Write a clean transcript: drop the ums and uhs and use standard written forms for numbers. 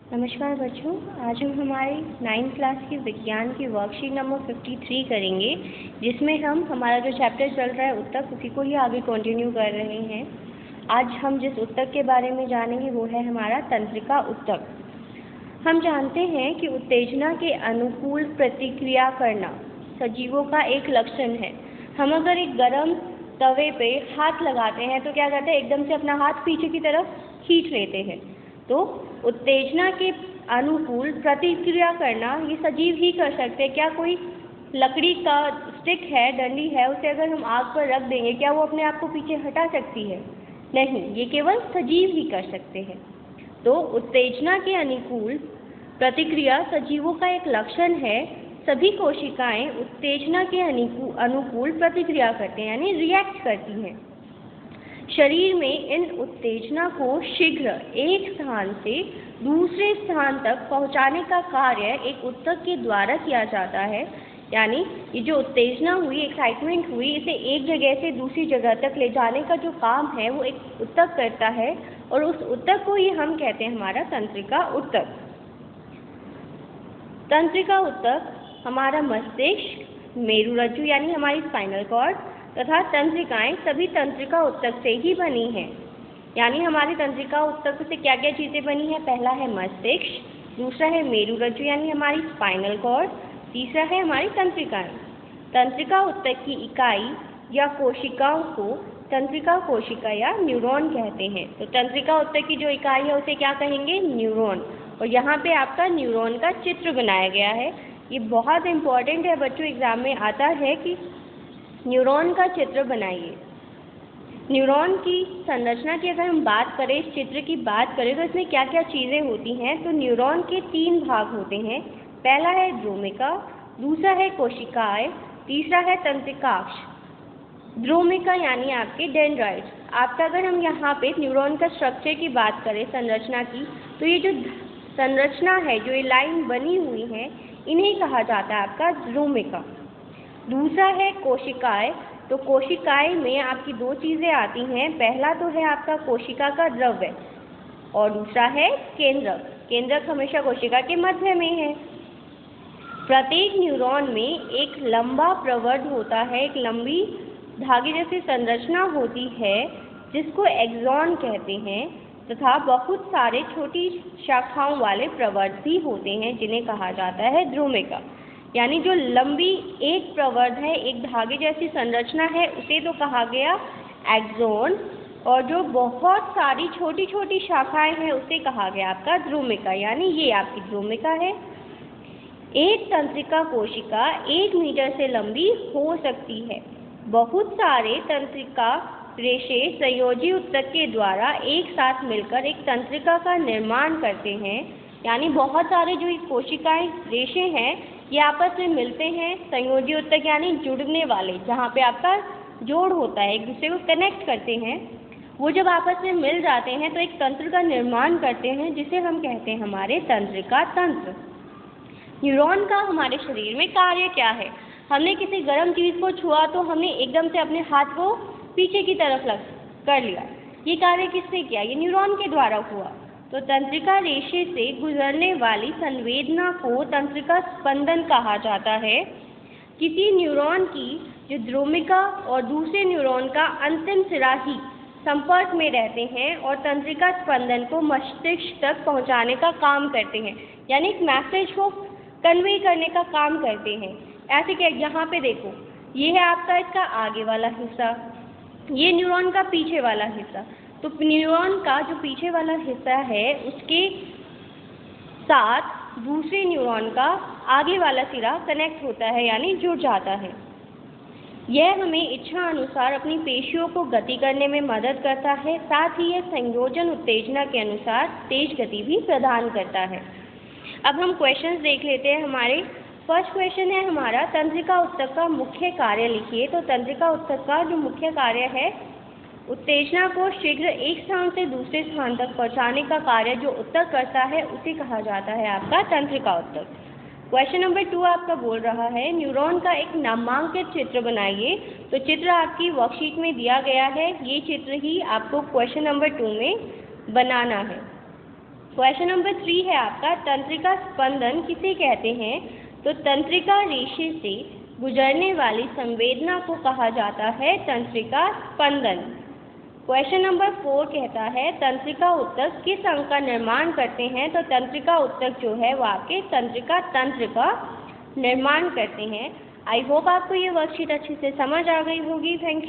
नमस्कार बच्चों, आज हम हमारी 9th क्लास की विज्ञान की वर्कशीट नंबर 53 करेंगे, जिसमें हम हमारा जो चैप्टर चल रहा है उत्तक, उसी को ही आगे कंटिन्यू कर रहे हैं। आज हम जिस उत्तक के बारे में जानेंगे वो है हमारा तंत्रिका उत्तक। हम जानते हैं कि उत्तेजना के अनुकूल प्रतिक्रिया करना सजीवों का एक लक्षण है। हम अगर एक गर्म तवे पे हाथ लगाते हैं तो क्या करते हैं, एकदम से अपना हाथ पीछे की तरफ खींच लेते हैं। तो उत्तेजना के अनुकूल प्रतिक्रिया करना ये सजीव ही कर सकते हैं। क्या कोई लकड़ी का स्टिक है, डंडी है, उसे अगर हम आग पर रख देंगे, क्या वो अपने आप को पीछे हटा सकती है? नहीं, ये केवल सजीव ही कर सकते हैं। तो उत्तेजना के अनुकूल प्रतिक्रिया सजीवों का एक लक्षण है। सभी कोशिकाएं उत्तेजना के अनुकूल प्रतिक्रिया करते हैं, यानी रिएक्ट करती हैं। शरीर में इन उत्तेजना को शीघ्र एक स्थान से दूसरे स्थान तक पहुंचाने का कार्य एक उत्तक के द्वारा किया जाता है। यानी ये जो उत्तेजना हुई, एक्साइटमेंट हुई, इसे एक जगह से दूसरी जगह तक ले जाने का जो काम है वो एक उत्तक करता है, और उस उत्तक को ही हम कहते हैं हमारा तंत्रिका उत्तक। तंत्रिका उत्तक हमारा मस्तिष्क, मेरुरज्जु यानी हमारी स्पाइनल कॉर्ड तथा तंत्रिकाएं सभी तंत्रिका उत्तक से ही बनी हैं। यानी हमारी तंत्रिका उत्तक से क्या क्या चीज़ें बनी हैं? पहला है मस्तिष्क, दूसरा है मेरुरज्जु यानी हमारी स्पाइनल कॉर्ड, तीसरा है हमारी तंत्रिकाएं। तंत्रिका उत्तक की इकाई या कोशिकाओं को तंत्रिका कोशिका या न्यूरॉन कहते हैं। तो तंत्रिका उत्तक की जो इकाई है उसे क्या कहेंगे? न्यूरॉन। और यहाँ पे आपका न्यूरॉन का चित्र बनाया गया है। ये बहुत इम्पॉर्टेंट है बच्चों, एग्जाम में आता है कि न्यूरॉन का चित्र बनाइए। न्यूरॉन की संरचना की अगर हम बात करें, इस चित्र की बात करें, तो इसमें क्या क्या चीज़ें होती हैं? तो न्यूरॉन के 3 भाग होते हैं। पहला है ध्रुमिका, दूसरा है कोशिकाएं, तीसरा है तंत्रिकाक्ष। ध्रुमिका यानी आपके डेंड्राइट्स। आपका अगर हम यहाँ पे न्यूरॉन का स्ट्रक्चर की बात करें, संरचना की, तो ये जो संरचना है, जो ये लाइन बनी हुई है, इन्हें कहा जाता है आपका ध्रुमिका। दूसरा है कोशिकाएं। तो कोशिकाएं में आपकी 2 चीज़ें आती हैं। पहला तो है आपका कोशिका का द्रव्य और दूसरा है केंद्रक। केंद्रक हमेशा कोशिका के मध्य में है। प्रत्येक न्यूरॉन में एक लंबा प्रवर्ध होता है, एक लंबी धागे जैसी संरचना होती है जिसको एक्सॉन कहते हैं, तथा बहुत सारे छोटी शाखाओं वाले प्रवर्ध भी होते हैं जिन्हें कहा जाता है ध्रुमिका। यानी जो लंबी एक प्रवर्ध है, एक धागे जैसी संरचना है, उसे तो कहा गया एक्सॉन, और जो बहुत सारी छोटी छोटी शाखाएं हैं उसे कहा गया आपका ध्रुमिका। यानी ये आपकी ध्रुमिका है। एक तंत्रिका कोशिका 1 मीटर से लंबी हो सकती है। बहुत सारे तंत्रिका रेशे संयोजी उत्तक के द्वारा एक साथ मिलकर एक तंत्रिका का निर्माण करते हैं। यानी बहुत सारे जो कोशिकाएं रेशे हैं, ये आपस में मिलते हैं। संयोजी उत्तक यानी जुड़ने वाले, जहाँ पे आपका जोड़ होता है, एक दूसरे को कनेक्ट करते हैं। वो जब आपस में मिल जाते हैं तो एक तंत्र का निर्माण करते हैं, जिसे हम कहते हैं हमारे तंत्रिका तंत्र। न्यूरॉन का हमारे शरीर में कार्य क्या है? हमने किसी गर्म चीज़ को छुआ तो हमने एकदम से अपने हाथ को पीछे की तरफ कर लिया। ये कार्य किसने किया? ये न्यूरॉन के द्वारा हुआ। तो तंत्रिका रेशे से गुजरने वाली संवेदना को तंत्रिका स्पंदन कहा जाता है। किसी न्यूरॉन की जो ध्रुमिका और दूसरे न्यूरॉन का अंतिम सिरा ही संपर्क में रहते हैं और तंत्रिका स्पंदन को मस्तिष्क तक पहुंचाने का काम करते हैं। यानी एक मैसेज को कन्वे करने का काम करते हैं। ऐसे क्या, यहाँ पे देखो, ये है आपका इसका आगे वाला हिस्सा, ये न्यूरॉन का पीछे वाला हिस्सा। तो न्यूरॉन का जो पीछे वाला हिस्सा है उसके साथ दूसरे न्यूरॉन का आगे वाला सिरा कनेक्ट होता है, यानी जुड़ जाता है। यह हमें इच्छा अनुसार अपनी पेशियों को गति करने में मदद करता है। साथ ही यह संयोजन उत्तेजना के अनुसार तेज गति भी प्रदान करता है। अब हम क्वेश्चंस देख लेते हैं हमारे। फर्स्ट क्वेश्चन है हमारा, तंत्रिका उत्तक का मुख्य कार्य लिखिए। तो तंत्रिका उत्तक का जो मुख्य कार्य है, उत्तेजना को शीघ्र एक स्थान से दूसरे स्थान तक पहुंचाने का कार्य जो उत्तक करता है उसे कहा जाता है आपका तंत्रिका उत्तक। क्वेश्चन नंबर 2 आपका बोल रहा है, न्यूरॉन का एक नामांकित चित्र बनाइए। तो चित्र आपकी वर्कशीट में दिया गया है, ये चित्र ही आपको क्वेश्चन नंबर 2 में बनाना है। क्वेश्चन नंबर 3 है आपका, तंत्रिका स्पंदन किसे कहते हैं? तो तंत्रिका रेशे से गुजरने वाली संवेदना को कहा जाता है तंत्रिका स्पंदन। क्वेश्चन नंबर 4 कहता है, तंत्रिका ऊतक किस अंग का निर्माण करते हैं? तो तंत्रिका ऊतक जो है वो आपके तंत्रिका तंत्र का निर्माण करते हैं। आई होप आपको ये वर्कशीट अच्छे से समझ आ गई होगी। Thank you.